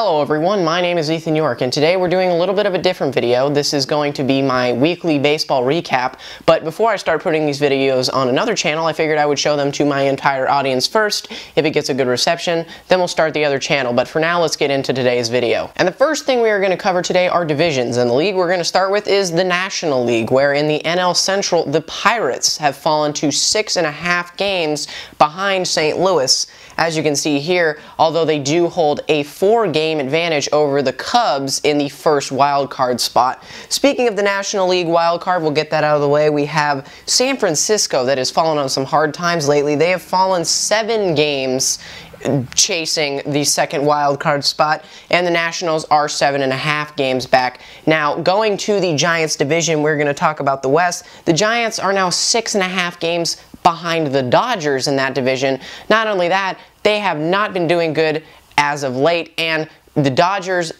Hello everyone, my name is Ethan Yorke, and today we're doing a little bit of a different video. This is going to be my weekly baseball recap, but before I start putting these videos on another channel, I figured I would show them to my entire audience first. If it gets a good reception, then we'll start the other channel, but for now, let's get into today's video. And the first thing we are going to cover today are divisions, and the league we're going to start with is the National League, where in the NL Central, the Pirates have fallen to 6.5 games behind St. Louis. As you can see here, although they do hold a 4-game advantage over the Cubs in the first wild card spot. Speaking of the National League wild card, we'll get that out of the way. We have San Francisco that has fallen on some hard times lately. They have fallen 7 games chasing the second wild card spot, and the Nationals are 7.5 games back. Now, going to the Giants division, we're going to talk about the West. The Giants are now 6.5 games behind the Dodgers in that division. Not only that, they have not been doing good as of late, and the Dodgers,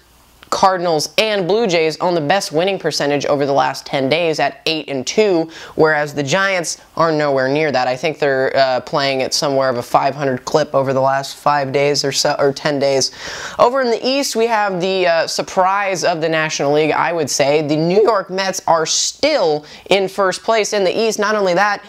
Cardinals, and Blue Jays own the best winning percentage over the last 10 days at 8-2, whereas the Giants are nowhere near that. I think they're playing at somewhere of a 500 clip over the last 5 days or so, or 10 days. Over in the East, we have the surprise of the National League, I would say. The New York Mets are still in first place in the East. Not only that,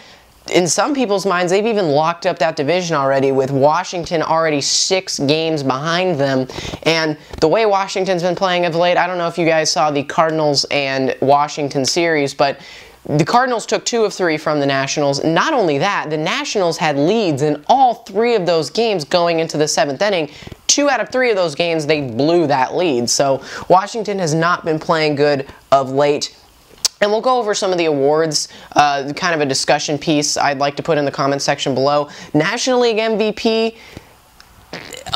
in some people's minds, they've even locked up that division already, with Washington already 6 games behind them. And the way Washington's been playing of late, I don't know if you guys saw the Cardinals and Washington series, but the Cardinals took 2 of 3 from the Nationals. Not only that, the Nationals had leads in all 3 of those games going into the 7th inning. 2 out of 3 of those games, they blew that lead. So Washington has not been playing good of late. And we'll go over some of the awards, kind of a discussion piece I'd like to put in the comment section below. National League MVP,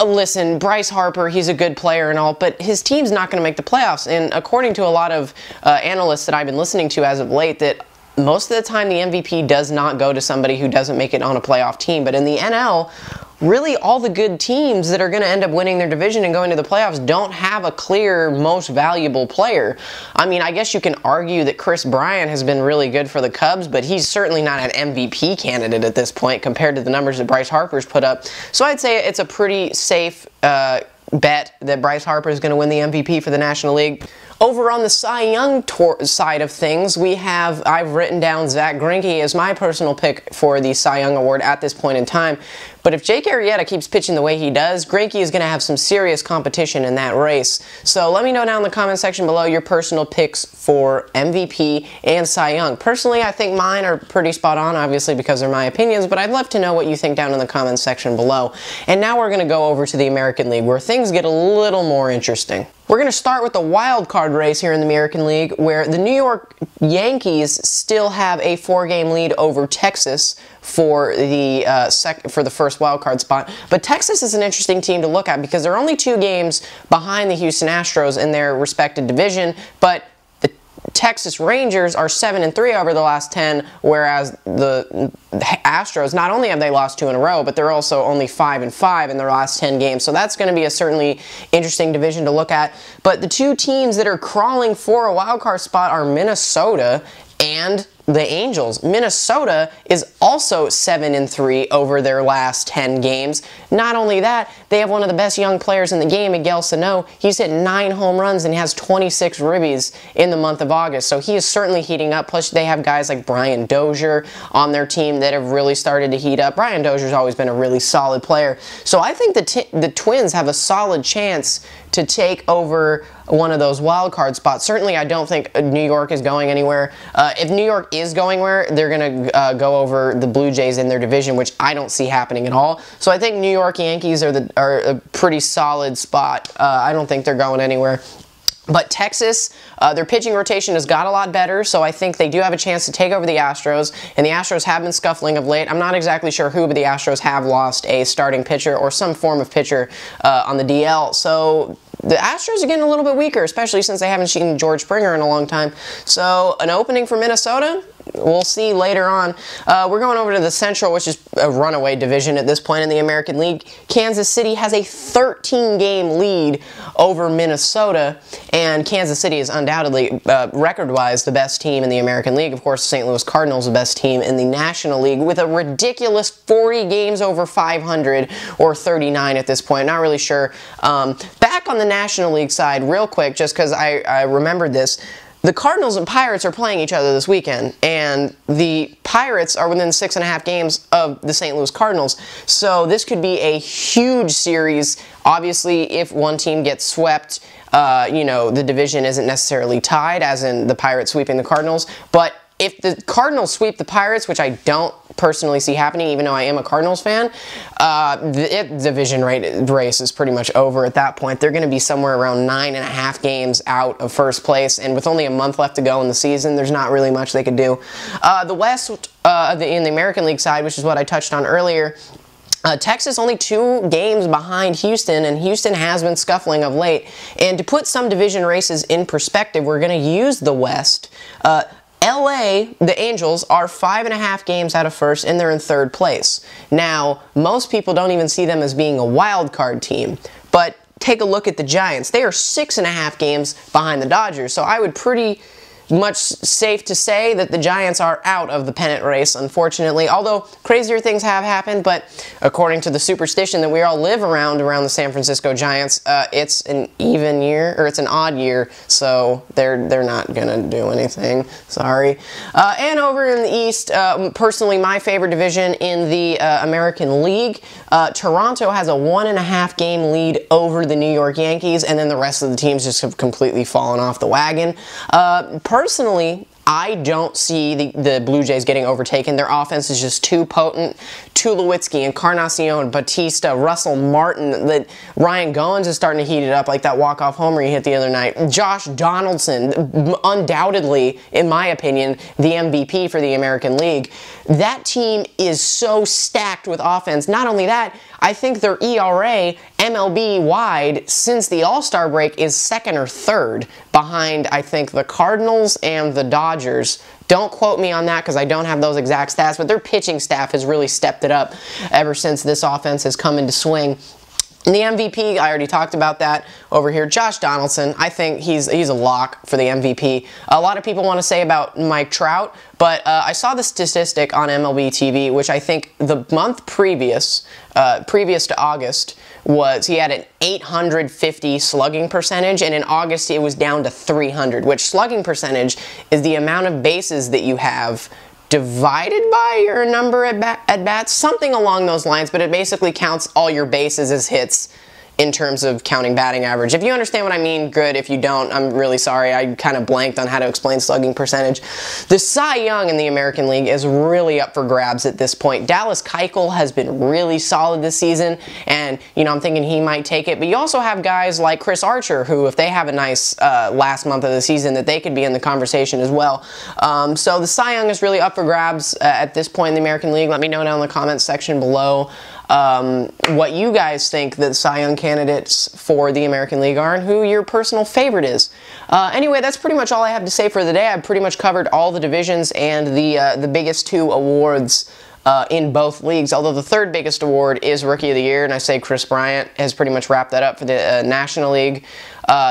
listen, Bryce Harper, he's a good player and all, but his team's not going to make the playoffs. And according to a lot of analysts that I've been listening to as of late, that most of the time the MVP does not go to somebody who doesn't make it on a playoff team. But in the NL, really all the good teams that are going to end up winning their division and going to the playoffs don't have a clear most valuable player. I mean, I guess you can argue that Chris Bryant has been really good for the Cubs, but he's certainly not an MVP candidate at this point compared to the numbers that Bryce Harper's put up. So I'd say it's a pretty safe bet that Bryce Harper is going to win the MVP for the National League. Over on the Cy Young side of things, I've written down Zach Greinke as my personal pick for the Cy Young Award at this point in time. But if Jake Arrieta keeps pitching the way he does, Greinke is going to have some serious competition in that race. So let me know down in the comment section below your personal picks for MVP and Cy Young. Personally, I think mine are pretty spot on, obviously because they're my opinions, but I'd love to know what you think down in the comment section below. And now we're going to go over to the American League, where things get a little more interesting. We're going to start with the wild card race here in the American League, where the New York Yankees still have a 4-game lead over Texas for the first wild card spot. But Texas is an interesting team to look at because they're only 2 games behind the Houston Astros in their respective division, but the Texas Rangers are 7-3 over the last 10, whereas the Astros, not only have they lost 2 in a row, but they're also only 5-5 in their last 10 games. So that's going to be a certainly interesting division to look at. But the 2 teams that are crawling for a wild card spot are Minnesota and the Angels. Minnesota is also 7-3 over their last 10 games. Not only that, they have one of the best young players in the game, Miguel Sano. He's hit 9 home runs and he has 26 ribbies in the month of August. So he is certainly heating up. Plus, they have guys like Brian Dozier on their team that have really started to heat up. Brian Dozier's always been a really solid player. So I think the Twins have a solid chance to take over one of those wild card spots. Certainly, I don't think New York is going anywhere. If New York is going where, they're going to go over the Blue Jays in their division, which I don't see happening at all. So I think New York Yankees are a pretty solid spot. I don't think they're going anywhere. But Texas, their pitching rotation has got a lot better, so I think they do have a chance to take over the Astros, and the Astros have been scuffling of late. I'm not exactly sure who, but the Astros have lost a starting pitcher or some form of pitcher on the DL. So the Astros are getting a little bit weaker, especially since they haven't seen George Springer in a long time. So an opening for Minnesota, we'll see later on. We're going over to the Central, which is a runaway division at this point in the American League. Kansas City has a 13-game lead over Minnesota, and Kansas City is undoubtedly, record-wise, the best team in the American League. Of course, the St. Louis Cardinals, the best team in the National League, with a ridiculous 40 games over 500, or 39 at this point. Not really sure. Back on the National League side, real quick, just because I remembered this, the Cardinals and Pirates are playing each other this weekend, and the Pirates are within 6.5 games of the St. Louis Cardinals, so this could be a huge series. Obviously, if one team gets swept, the division isn't necessarily tied, as in the Pirates sweeping the Cardinals, but if the Cardinals sweep the Pirates, which I don't personally see happening, even though I am a Cardinals fan, the division race is pretty much over at that point. They're going to be somewhere around 9.5 games out of first place, and with only a month left to go in the season, there's not really much they could do. The West, in the American League side, which is what I touched on earlier, Texas only 2 games behind Houston, and Houston has been scuffling of late. And to put some division races in perspective, we're going to use the West. LA, the Angels, are 5.5 games out of first, and they're in third place. Now, most people don't even see them as being a wild card team, but take a look at the Giants. They are 6.5 games behind the Dodgers, so I would pretty much safe to say that the Giants are out of the pennant race, unfortunately. Although crazier things have happened, but according to the superstition that we all live around the San Francisco Giants, it's an even year, or it's an odd year, so they're not gonna do anything. Sorry. And over in the East, personally, my favorite division in the American League, Toronto has a 1.5 game lead over the New York Yankees, and then the rest of the teams just have completely fallen off the wagon. Personally, I don't see the Blue Jays getting overtaken. Their offense is just too potent. Tulowitzki, Encarnacion, Batista, Russell Martin, Ryan Goins is starting to heat it up like that walk-off homer he hit the other night. Josh Donaldson, undoubtedly, in my opinion, the MVP for the American League. That team is so stacked with offense. Not only that, I think their ERA, MLB-wide, since the All-Star break, is second or third behind, I think, the Cardinals and the Dodgers. Don't quote me on that because I don't have those exact stats, but their pitching staff has really stepped it up ever since this offense has come into swing. And the MVP, I already talked about that over here. Josh Donaldson, I think he's a lock for the MVP. A lot of people want to say about Mike Trout, but I saw the statistic on MLB TV, which I think the month previous to August, he had an 850 slugging percentage, and in August it was down to 300, which slugging percentage is the amount of bases that you have divided by your number at bats, something along those lines, but it basically counts all your bases as hits in terms of counting batting average. If you understand what I mean, good. If you don't, I'm really sorry. I kind of blanked on how to explain slugging percentage. The Cy Young in the American League is really up for grabs at this point. Dallas Keuchel has been really solid this season, and I'm thinking he might take it. But you also have guys like Chris Archer, who, if they have a nice last month of the season, that they could be in the conversation as well. So the Cy Young is really up for grabs at this point in the American League. Let me know down in the comments section below what you guys think the Cy Young candidates for the American League are and who your personal favorite is. Anyway, that's pretty much all I have to say for the day. I've pretty much covered all the divisions and the biggest 2 awards in both leagues, although the third biggest award is Rookie of the Year, and I say Chris Bryant has pretty much wrapped that up for the National League,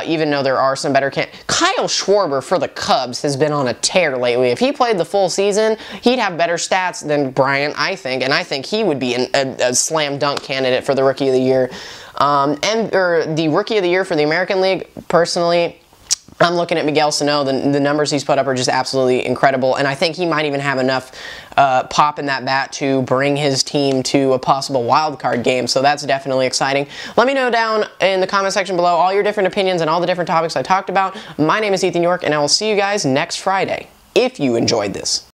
even though there are some better Kyle Schwarber for the Cubs has been on a tear lately. If he played the full season, he'd have better stats than Bryant, I think, and I think he would be a slam dunk candidate for the Rookie of the Year. Or the Rookie of the Year for the American League, personally, I'm looking at Miguel Sano. The numbers he's put up are just absolutely incredible, and I think he might even have enough pop in that bat to bring his team to a possible wild card game, so that's definitely exciting. Let me know down in the comment section below all your different opinions and all the different topics I talked about. My name is Ethan Yorke, and I will see you guys next Friday, if you enjoyed this.